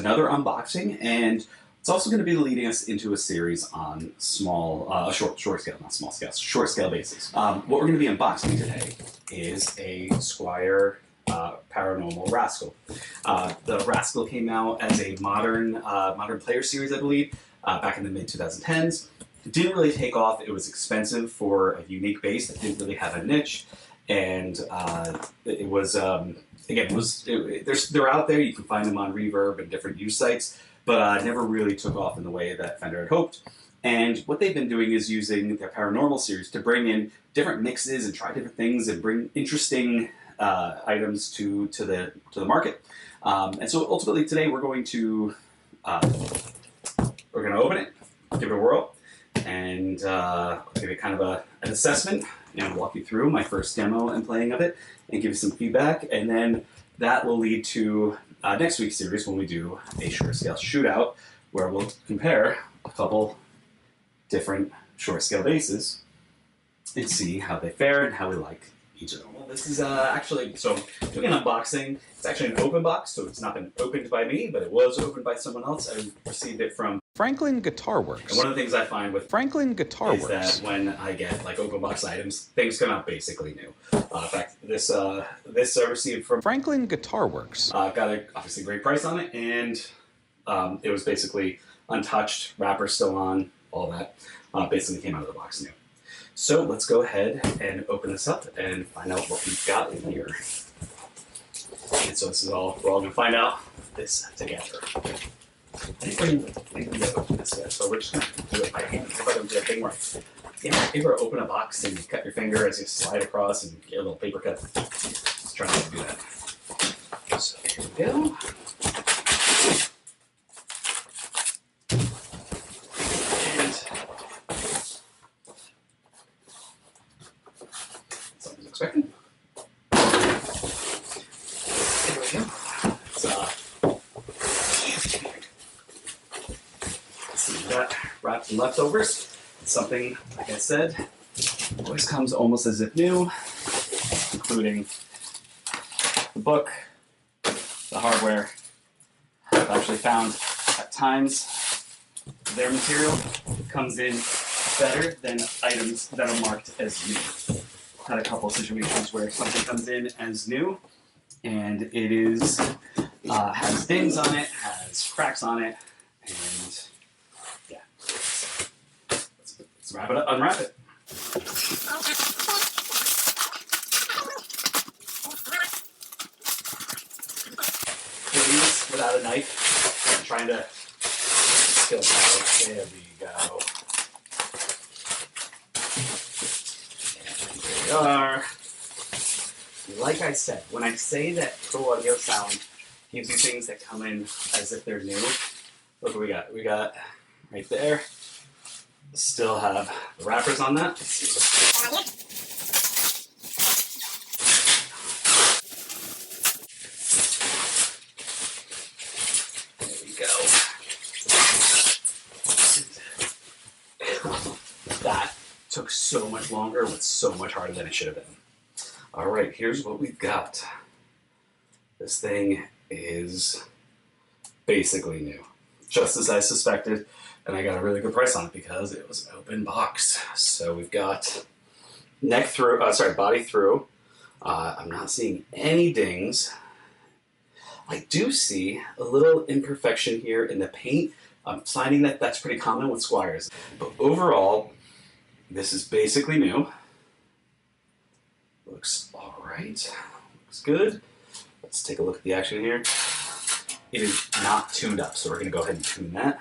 another unboxing, and it's also going to be leading us into a series on short scale, not small scale, short scale bases. What we're going to be unboxing today is a Squier Paranormal Rascal. The Rascal came out as a modern player series, I believe, back in the mid-2010s. It didn't really take off. It was expensive for a unique base that didn't really have a niche, and it was they're out there. You can find them on Reverb and different used sites, but never really took off in the way that Fender had hoped. And what they've been doing is using their Paranormal series to bring in different mixes and try different things and bring interesting items to the market. And so ultimately today we're going to open it, give it a whirl, and give it kind of an assessment and walk you through my first demo and playing of it and give you some feedback. And then that will lead to next week's series when we do a short scale shootout where we'll compare a couple different short scale bases and see how they fare and how we like each of them. Well, this is actually, so doing an unboxing. It's actually an open box, so it's not been opened by me, but it was opened by someone else. I received it from Franklin Guitar Works. And one of the things I find with Franklin Guitar is Works that when I get like open box items, things come out basically new. In fact, this I received from Franklin Guitar Works. Got a obviously great price on it, and it was basically untouched, wrapper still on, all that. Basically came out of the box new. So let's go ahead and open this up and find out what we've got in here. And so this is all, we're all gonna find out this together. I think we gotta open this yet, so we're just gonna do it by hand. If I don't do that thing where you ever open a box and you cut your finger as you slide across and get a little paper cut. Let's try not to do that. So here we go. Something's expecting. There we go. It's got wrapped in leftovers. It's something, like I said, always comes almost as if new, including the book, the hardware. I've actually found at times their material comes in better than items that are marked as new. Had a couple of situations where something comes in as new and it is has dings on it, has cracks on it, and yeah. Let's wrap it up, unwrap it. Please, without a knife, I'm trying to skill it. There we go. Are. Like I said, when I say that Pro Audio Sound gives you things that come in as if they're new, look what we got. We got right there, still have the wrappers on that. Let's see. There we go. That took so much longer, was so much harder than it should have been. All right, here's what we've got. This thing is basically new, just as I suspected, and I got a really good price on it because it was an open box. So we've got body through. I'm not seeing any dings. I do see a little imperfection here in the paint. I'm finding that that's pretty common with Squiers, but overall, this is basically new. Looks all right. Looks good. Let's take a look at the action here. It is not tuned up, so we're going to go ahead and tune that.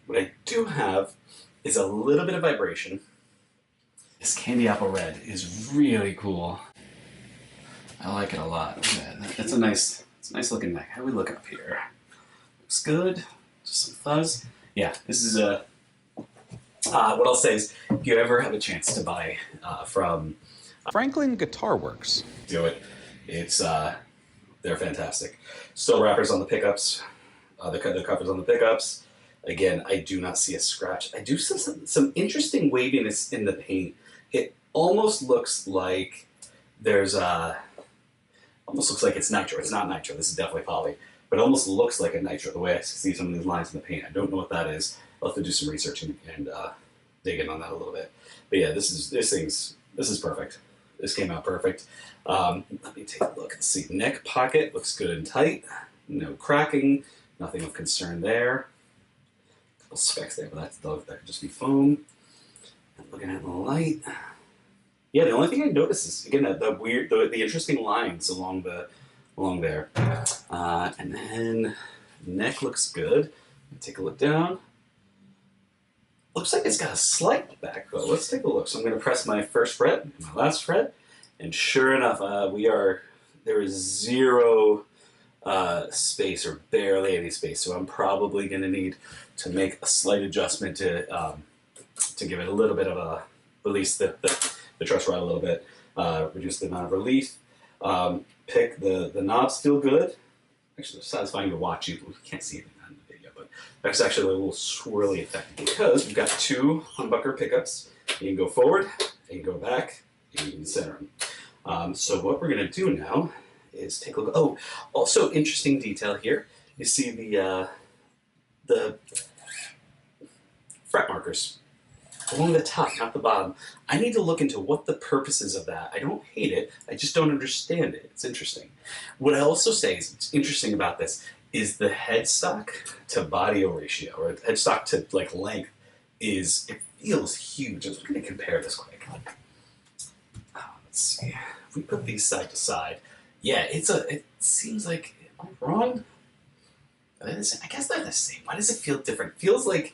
What I do have is a little bit of vibration. This candy apple red is really cool. I like it a lot. It's a nice looking neck. How do we look up here? Looks good. Just some fuzz. Yeah, this is a. What I'll say is, if you ever have a chance to buy from Franklin Guitar Works, do it. It's They're fantastic. Still wrappers on the pickups, the covers on the pickups. Again, I do not see a scratch. I do see some interesting waviness in the paint. It almost looks like there's almost looks like it's nitro. It's not nitro. This is definitely poly, but it almost looks like a nitro the way I see some of these lines in the paint. I don't know what that is. I'll have to do some research and dig in on that a little bit. But yeah, this is perfect. This came out perfect. Let me take a look and see. Neck pocket looks good and tight. No cracking. Nothing of concern there. A couple specks there, but that could just be foam. And looking at the light. Yeah, the only thing I notice is again the interesting lines along there. And then neck looks good. Take a look down. Looks like it's got a slight back though. Let's take a look. So I'm going to press my first fret, my last fret, and sure enough, there is zero space or barely any space. So I'm probably going to need to make a slight adjustment to give it a little bit of a release the truss rod a little bit, reduce the amount of relief. Pick the knobs feel good. Actually, it's satisfying to watch. You can't see it in the video, but that's actually a little swirly effect because we've got two humbucker pickups. You can go forward, you can go back, and you can center them. So what we're going to do now is take a look. Oh, also interesting detail here. You see the fret markers along the top, not the bottom. I need to look into what the purpose is of that. I don't hate it. I just don't understand it. It's interesting. What I also say is interesting about this is the headstock to body ratio, or headstock to like length it feels huge. I'm just going to compare this quick. Let's see. If we put these side to side, yeah, it seems like, am I wrong? I guess they're the same. Why does it feel different? It feels like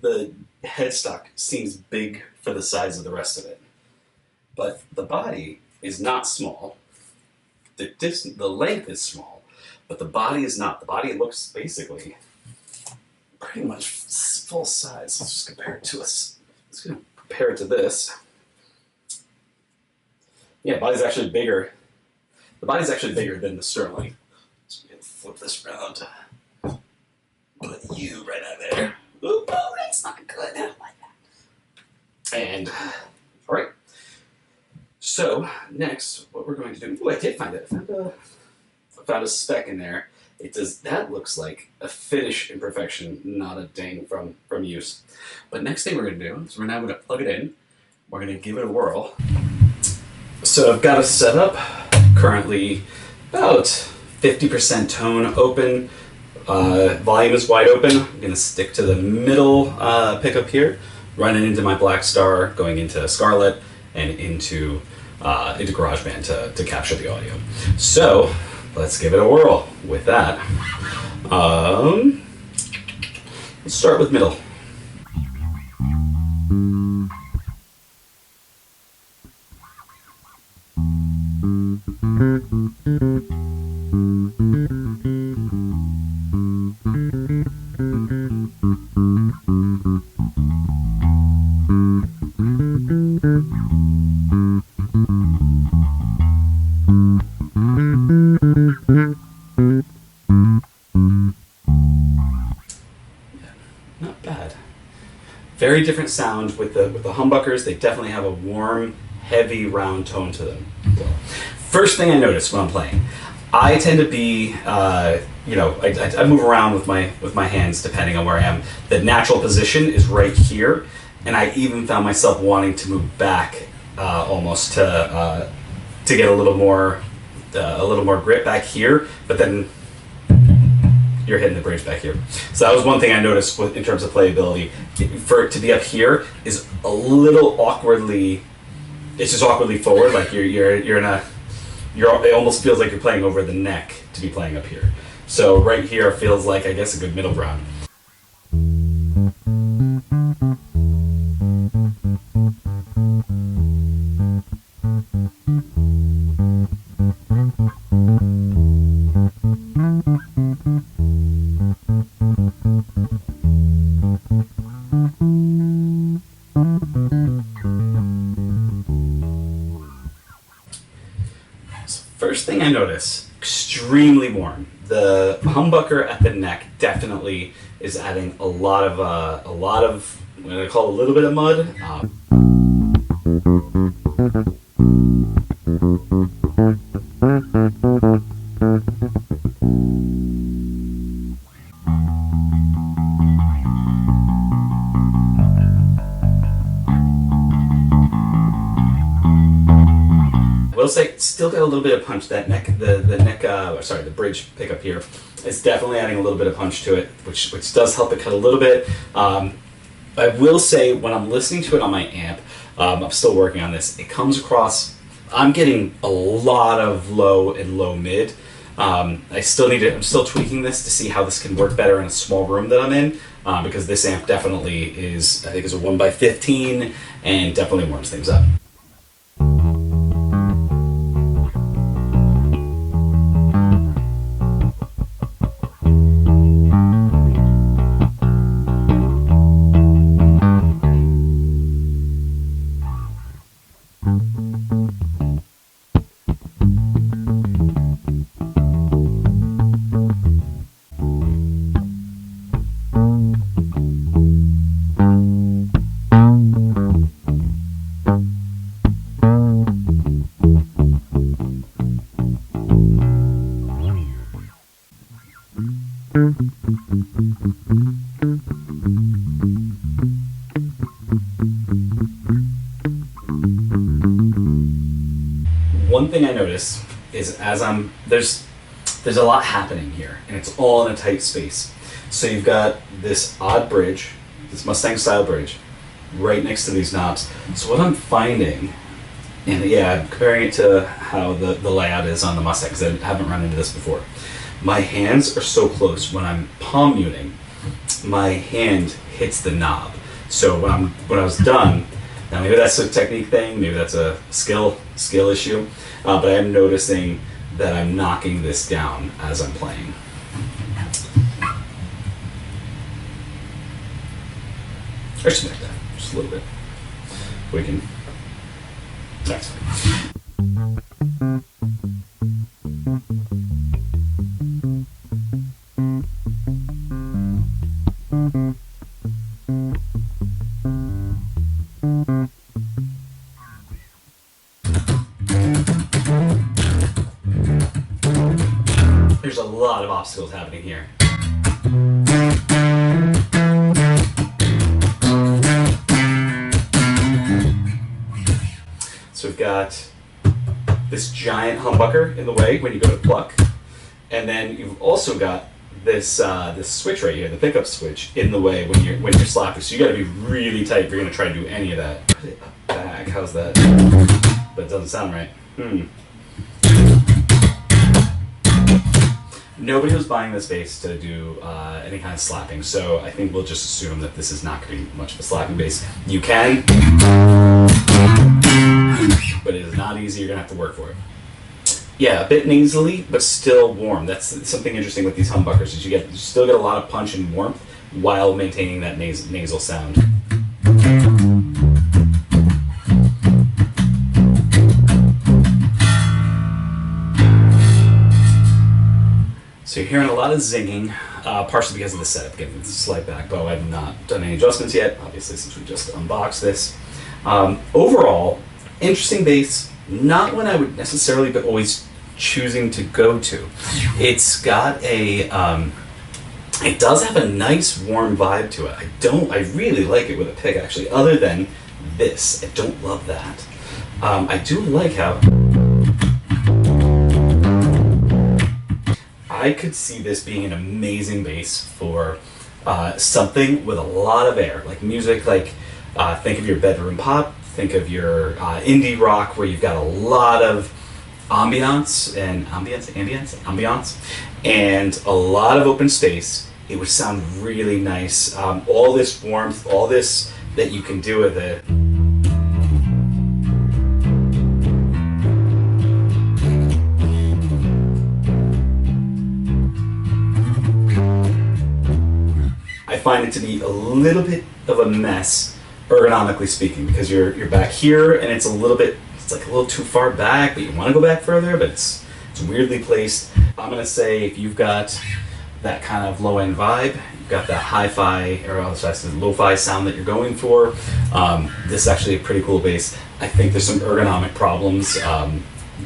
the headstock seems big for the size of the rest of it. But the body is not small. The length is small, but the body is not. The body looks basically pretty much full size. Let's just compare it to us. Let's compare it to this. Yeah, the body's actually bigger. The body's actually bigger than the Sterling. So we can flip this around. Put you right out there. Ooh, oh, that's not good. I don't like that. And, all right. So, next, what we're going to do... Oh, I did find it. I found a speck in there. That looks like a finish imperfection, not a ding from use. But next thing we're going to do is we're now going to plug it in. We're going to give it a whirl. So I've got it set up. Currently about 50% tone open. Volume is wide open. I'm going to stick to the middle pickup here, run it into my Black Star, going into Scarlett, and into GarageBand to capture the audio. So let's give it a whirl with that. Let's start with middle. Not bad. Very different sound with the humbuckers. They definitely have a warm, heavy, round tone to them. First thing I notice when I'm playing, I tend to be, I move around with my hands depending on where I am. The natural position is right here, and I even found myself wanting to move back almost to get a little more grip back here, but then you're hitting the bridge back here. So that was one thing I noticed in terms of playability. For it to be up here is a little awkwardly. It's just awkwardly forward, like it almost feels like you're playing over the neck to be playing up here. So right here feels like, I guess, a good middle ground. First thing I notice, extremely warm. The humbucker at the neck definitely is adding a lot of what I call a little bit of mud. I will say, still got a little bit of punch. That neck, the bridge pickup here, is definitely adding a little bit of punch to it, which does help it cut a little bit. I will say, when I'm listening to it on my amp, I'm still working on this. It comes across, I'm getting a lot of low and low mid. I'm still tweaking this to see how this can work better in a small room that I'm in, because this amp definitely is, I think, is a 1x15 and definitely warms things up. One thing I notice is there's a lot happening here, and it's all in a tight space. So you've got this odd bridge, this Mustang style bridge, right next to these knobs. So what I'm finding, and yeah, I'm comparing it to how the layout is on the Mustang, because I haven't run into this before. My hands are so close. When I'm palm muting, my hand hits the knob. So when I was done, now maybe that's a technique thing, maybe that's a skill issue, but I am noticing that I'm knocking this down as I'm playing. Or just like that, just a little bit. We can. That's fine. There's a lot of obstacles happening here. So we've got this giant humbucker in the way when you go to pluck, and then you've also got this this switch right here, the pickup switch, in the way when you're slapping. So you got to be really tight if you're going to try to do any of that. Put it back. How's that? But it doesn't sound right. Nobody was buying this bass to do any kind of slapping, so I think we'll just assume that this is not going to be much of a slapping bass. You can, but it is not easy. You're going to have to work for it. Yeah, a bit nasally, but still warm. That's something interesting with these humbuckers, is you still get a lot of punch and warmth while maintaining that nasal sound. So you're hearing a lot of zinging, partially because of the setup. Again, it's a slight back bow. I've not done any adjustments yet, obviously, since we just unboxed this. Overall, interesting bass. Not one I would necessarily be always choosing to go to. It's got a, it does have a nice warm vibe to it. I really like it with a pick, actually, other than this. I don't love that. I do like how I could see this being an amazing bass for something with a lot of air, like music, like think of your bedroom pop, think of your indie rock, where you've got a lot of ambiance and a lot of open space. It would sound really nice. All this warmth, all this that you can do with it. I find it to be a little bit of a mess, ergonomically speaking, because you're back here and it's like a little too far back, but you want to go back further, but It's weirdly placed. I'm gonna say if you've got that kind of low-end vibe, you've got that hi-fi or lo-fi sound that you're going for, this is actually a pretty cool bass. I think there's some ergonomic problems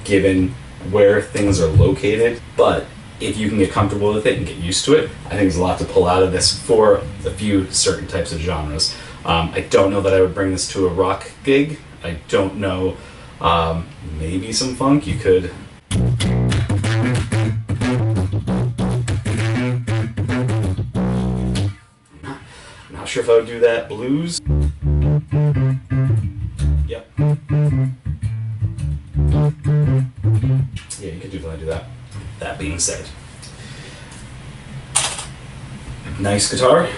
given where things are located, but if you can get comfortable with it and get used to it, I think there's a lot to pull out of this for a few certain types of genres. I don't know that I would bring this to a rock gig. I don't know, maybe some funk you could. Not sure if I would do that. Blues. Yep. Yeah, you could definitely do that. That being said, nice guitar.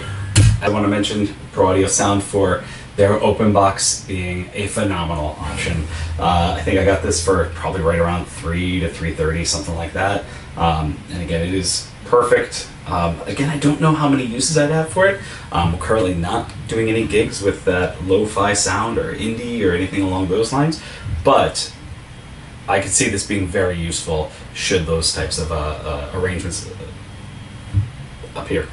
I want to mention Pro Audio Sound for their open box being a phenomenal option. I think I got this for probably right around $3 to $3.30, something like that. And again, it is perfect. Again, I don't know how many uses I'd have for it. I'm currently not doing any gigs with that lo-fi sound or indie or anything along those lines, but I could see this being very useful should those types of arrangements appear.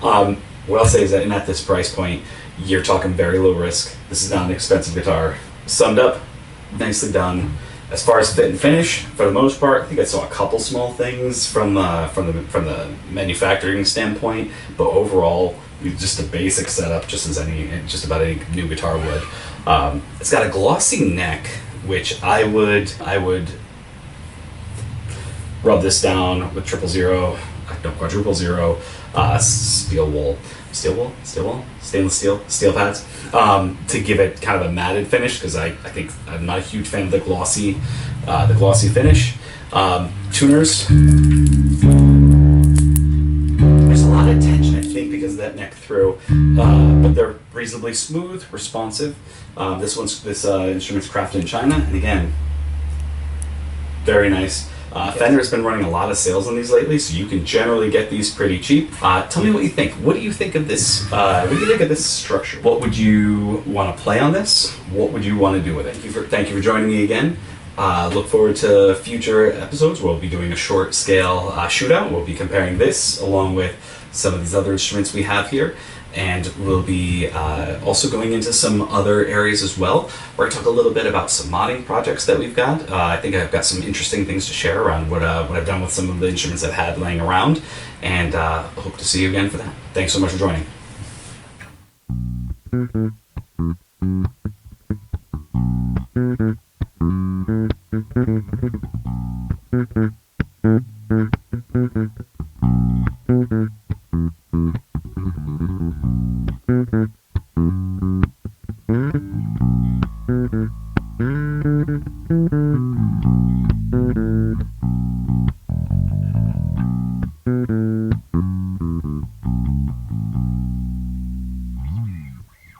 What I'll say is that at this price point, you're talking very low risk. This is not an expensive guitar. Summed up, nicely done. As far as fit and finish, for the most part, I think I saw a couple small things from the manufacturing standpoint, but overall, just a basic setup, just about any new guitar would. It's got a glossy neck, which I would rub this down with quadruple zero, stainless steel pads, to give it kind of a matted finish, because I think I'm not a huge fan of the glossy finish. Tuners, there's a lot of tension, I think, because of that neck through, but they're reasonably smooth, responsive. This instrument's crafted in China, and again, very nice. Fender has been running a lot of sales on these lately, so you can generally get these pretty cheap. Tell me what you think. What do you think of this? What do you think of this structure? What would you want to play on this? What would you want to do with it? Thank you for joining me again. Look forward to future episodes where we'll be doing a short scale shootout. We'll be comparing this along with some of these other instruments we have here. And we'll be also going into some other areas as well. We're going to talk a little bit about some modding projects that we've got. I think I've got some interesting things to share around what I've done with some of the instruments I've had laying around. And hope to see you again for that. Thanks so much for joining.